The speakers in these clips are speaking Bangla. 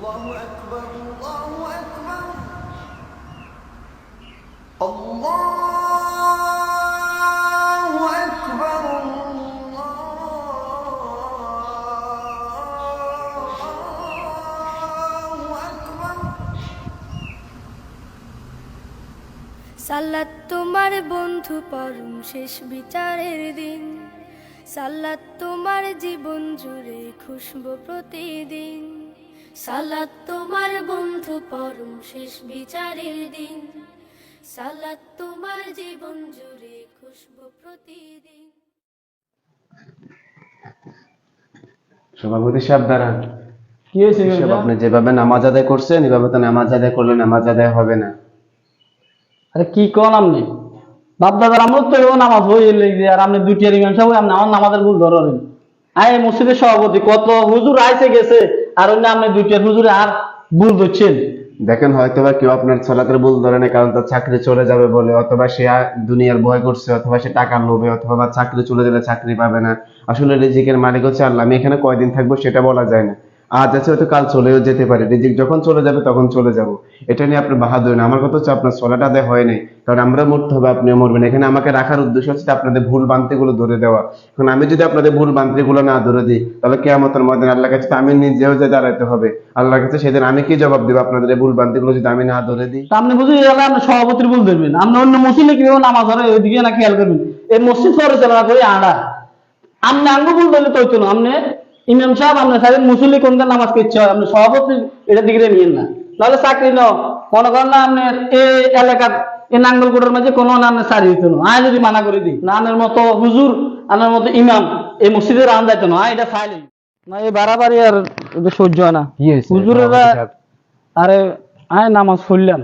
সালাত তোমার বন্ধু পরম শেষ বিচারের দিন, সালাত তোমার জীবন জুড়ে খুশবু প্রতিদিন। সালাত তোমার বন্ধু পরম শেষ বিচারের দিন, সালাত তোমার জীবন জুড়ে খুশবু প্রতিদিন। সভাপতি সাহেব দাঁড়ান। কি হয়েছে? আপনি যেভাবে নামাজ আদায় করছেন এভাবে তো নামাজ আদায় করলে নামাজ আদায় হবে না। আরে কি কোন আপনি বাপ দাদার আমরা তো নামাজ হয়ে লেগে আর আপনি দুইটা ইমাম সাহেব আপনি আমার নামাজের ভুল ধরেন। আয় মসজিদের সভাপতি কত হুজুর আইসে গেছে আর অন্য আপনি দুইটা হুজুরে আর ভুল ধরছেন। দেখেন হয়তো বা কেউ আপনার সালাতের ভুল ধরে না কারণ তার চাকরি চলে যাবে বলে, অথবা সে দুনিয়ার ভয় করছে, অথবা সে টাকার লোভে, অথবা বা চাকরি চলে গেলে চাকরি পাবে না। আসলে রিজিকের মালিক হচ্ছে আল্লাহ। আমি এখানে কয়দিন থাকবো সেটা বলা যায় না। আজ আছে হয়তো কাল চলেও যেতে পারে। রিজিক যখন চলে যাবে তখন চলে যাব। এটা নিয়ে আপনি বাহাদুর না। আমার কথা হচ্ছে আপনার সলাটা আদায় হয় নাই, কারণ আমরা মরতে হবে, আপনিও মরবেন। এখানে আমাকে রাখার উদ্দেশ্য হচ্ছে আপনাদের ভুল ভ্রান্তি গুলো ধরে দেওয়া। এখন আমি যদি আপনাদের ভুল ভ্রান্তি গুলো না ধরে দিই তাহলে কিয়ামতের ময়দানে আল্লাহর কাছে আমি নিজেও যে দাঁড়াইতে হবে আল্লাহর কাছে। সেদিন আমি কি জবাব দিব আপনাদের এই ভুল ভ্রান্তি গুলো যদি আমি না ধরে দিই? আপনি বুঝে গেলে আপনি সভাপতির ভুল ধরবেন, আপনি অন্য মসজিদে কিভাবে নামাজ ধরে ওইদিকে না খেয়াল করবেন। এই মসজিদ পরিচালনা করে আড়া আপনি আঙ্গ ভুল ধরলে তো হইতো না। আপনি ইমাম সাহেব আপনি সাহেব মুসল্লি কোনটা নামাজ করছে আপনি সভাপতি এটা দিকে নিয়েন না, নাহলে চাকরি ন মনে করেন না আপনি এই এলাকার এই নাঙ্গলকোটের মাঝে কোনো নামে সারি হইতো না। আয় যদি মানা করে দিই না আনের মতো হুজুর আনার মতো ইমাম এই মসজিদে রান যাইতো না, এটা ফাইল না। এই বাড়াবাড়ি আর এটা সহ্য হয় না। হুজুরেরা আরে আয় নামাজ পড়লাম,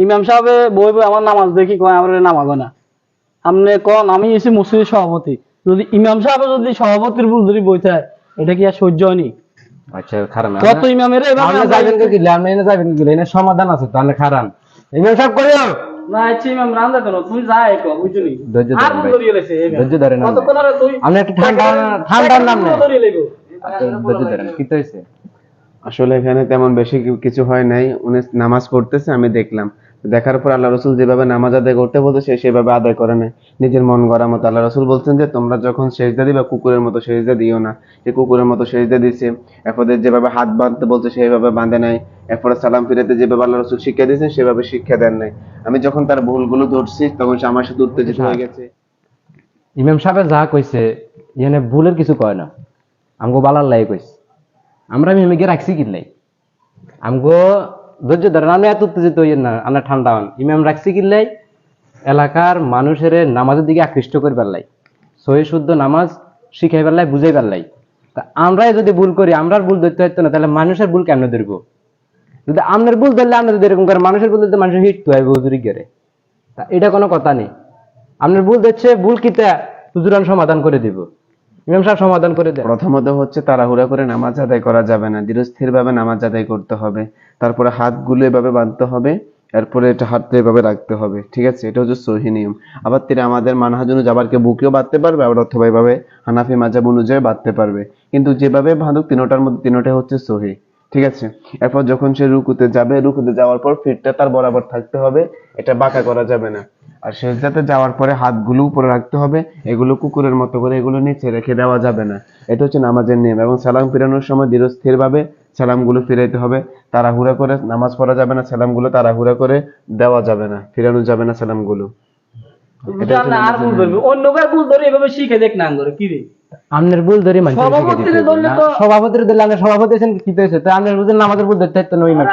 ইমাম সাহেব বই বই আমার নামাজ দেখি কয় আমার নামাজ হয় না। আপনি কন আমি এসে মসজিদের সভাপতি, যদি ইমাম সাহেব যদি সভাপতির ভুল ধরে বইতে হয় এটা কি আর সহ্য হয়নি? আচ্ছা খারাপ কত ইমামের যাবেন কি আপনি এনে যাবেন কি এনে সমাধান আছে তাহলে খারাপ ইমাম সাহেব করিও না আচ্ছা ইমাম রান্দা কেন তুই যাই কো বুঝলি ধৈর্য ধরেন কতক্ষণ আর তুই আপনি একটু ঠান্ডার নাম নেন ধৈর্য ধরেন। কি তো হইছে? আসলে এখানে তেমন বেশি কিছু হয় নাই। উনি নামাজ পড়তেছে আমি দেখলাম। দেখার পর আল্লাহ রসুল যেভাবে নামাজ আদায় করতে বলতে সে সেভাবে আদায় করে নাই নিজের মন গড়া মতো। আল্লাহ রসুল বলছেন যে তোমরা যখন সেজদা দিবা কুকুরের মতো সেজদা দিও না। যে কুকুরের মতো সেজদা দিছে। এরপরে যেভাবে হাত বাঁধতে বলছে সেইভাবে বাঁধে নাই। এরপরে সালাম ফিরাতে যেভাবে আল্লাহ রসুল শিক্ষা দিয়েছেন সেভাবে শিক্ষা দেন নাই। আমি যখন তার ভুলগুলো ধরছি তখন সে আমার সাথে উত্তেজিত হয়ে গেছে। ইমাম সাহেব যা কইছে এখানে ভুলের কিছু কয় না, আমগো বালার লাই কইছে। আমরা মিমিকে রাখছি কিনলাই আমগো ধৈর্য ধরেন। আপনি এত উত্তেজিত হইয়েন না, আমরা ঠান্ডা হন। ইমাম রাখছি কিনলাই এলাকার মানুষের নামাজের দিকে আকৃষ্ট করে পারলাই, সহি শুদ্ধ নামাজ শিখাই পারলাই, বুঝাই পারলাই। তা আমরাই যদি ভুল করি আমরা ভুল ধরতে হইতো না, তাহলে মানুষের ভুল কেমনে ধরবো? যদি আপনার ভুল ধরলে আমরা যদি এরকম করে মানুষের ভুল ধরতে মানুষের হিট তো হয় হুজুরি গেলে, তা এটা কোনো কথা নেই। আপনার ভুল ধরছে ভুল কিতা হুজুরান সমাধান করে দিব, ইমাম সাহেব সমাধান করে দেয়। প্রথমত হচ্ছে তাড়াহুড়া করে নামাজ আদায় করা যাবে না, ধীরস্থির ভাবে নামাজ আদায় করতে হবে। তারপরে হাতগুলো এভাবে বাঁধতে হবে, এরপরে এটা হাতটা এভাবে রাখতে হবে, ঠিক আছে? এটা হচ্ছে সহি নিয়ম। আবার তিনি আমাদের মানহাজ অনুযায়ী আবার কে বুকেও বাঁধতে পারবে, আবার অথবা এভাবে হানাফি মাযহাব অনুযায়ী বাঁধতে পারবে। কিন্তু যেভাবে বাঁধুক তিনোটার মধ্যে তিনোটাই হচ্ছে সহি, ঠিক আছে? এরপর যখন সে রুকুতে যাবে, রুকুতে যাওয়ার পর পিঠটা তার বরাবর থাকতে হবে, এটা বাঁকা করা যাবে না। আর সেজদাতে যাওয়ার পরে হাতগুলো উপরে রাখতে হবে, এগুলো কুকুরের মতো করে এগুলো নিচে রেখে দেওয়া যাবে না। এটা হচ্ছে নামাজের নিয়ম। এবং সালাম ফিরানোর সময় ধীরস্থির ভাবে সালামগুলো ফিরাইতে হবে। তাড়াহুড়া করে নামাজ পড়া যাবে না, সালামগুলো তাড়াহুড়া করে দেওয়া যাবে না, ফিরানো যাবে না সালামগুলো। আর ভুল ধরবি অন্য কার ভুল ধরে এভাবে শিখে দেখ না করে কি রে আপনার ভুল ধরে সভাপতির ধরলে আমরা সভাপতি আছেন কি হয়েছে? তো আপনার বুঝলেন আমাদের ভুল ধরতে হতো না। ইমাম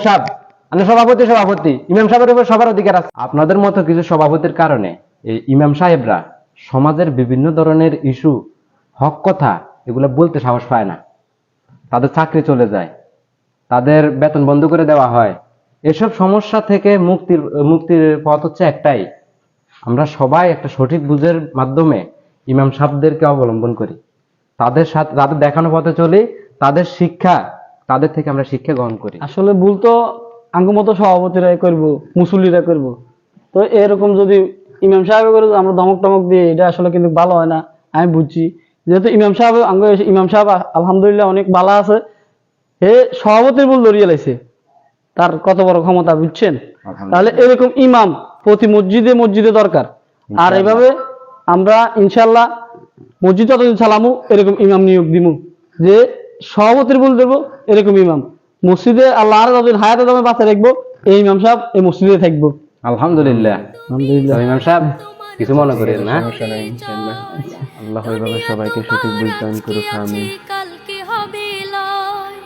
সাহেব আপনি সভাপতি ইমাম সাহেবের উপর সবার অধিকার আছে। আপনাদের মতো কিছু সভাপতির কারণে এই ইমাম সাহেবরা সমাজের বিভিন্ন ধরনের ইস্যু হক কথা এগুলো বলতে সাহস পায় না, তাদের চাকরি চলে যায়, তাদের বেতন বন্ধ করে দেওয়া হয়। এসব সমস্যা থেকে মুক্তির পথ হচ্ছে একটাই, আমরা সবাই একটা সঠিক বুঝের মাধ্যমে ইমাম সাহেবদেরকে অবলম্বন করি, তাদের সাথে তাদের দেখানো পথে চলি, তাদের থেকে আমরা শিক্ষা গ্রহণ করি। আসলে ভুল তো আঙ্গুমতো সভাপতিরাই করবো, মুসল্লিরা করবো। তো এরকম যদি ইমাম সাহেব করে আমরা ধমক টমক দিয়ে এটা আসলে কিন্তু ভালো হয় না। আমি বুঝছি যেহেতু ইমাম সাহেব আলহামদুলিল্লাহ অনেক ভালো আছে, হে সভাপতির ভুল ধরিয়ে লাইছে, তার কত বড় ক্ষমতা বুঝছেন? তাহলে এরকম ইমাম প্রতি মসজিদে মসজিদে দরকার। আর এভাবে আমরা ইনশাল্লাহ মসজিদ যতদিন চালামু এরকম ইমাম নিয়োগ দিমু, যে সভাপতির ভুল দেবো এরকম ইমাম মসজিদে, আল্লাহ আর যতদিন হায়াতে দমে বাঁচা রাখবো এই ইমাম সাহেব এই মসজিদে থাকবো। আলহামদুলিল্লাহ। আলহামদুলিল্লাহ। তো ইমাম সাহেব কিছু মনে করেন না? সমস্যা নাই, ইনশাআল্লাহ। আল্লাহ এভাবে সবাইকে সঠিক বুঝ দান করুক, আমিন। কালকে হবে লয়,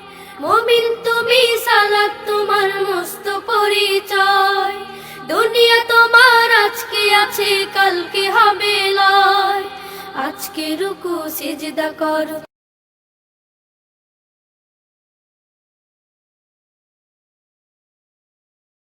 মুমিন তুমি সালাত তোমার মস্ত পরিচয়, দুনিয়া তোমার আজকে আছে কালকে হবে লয়, আজকে রুকু সিজদা করো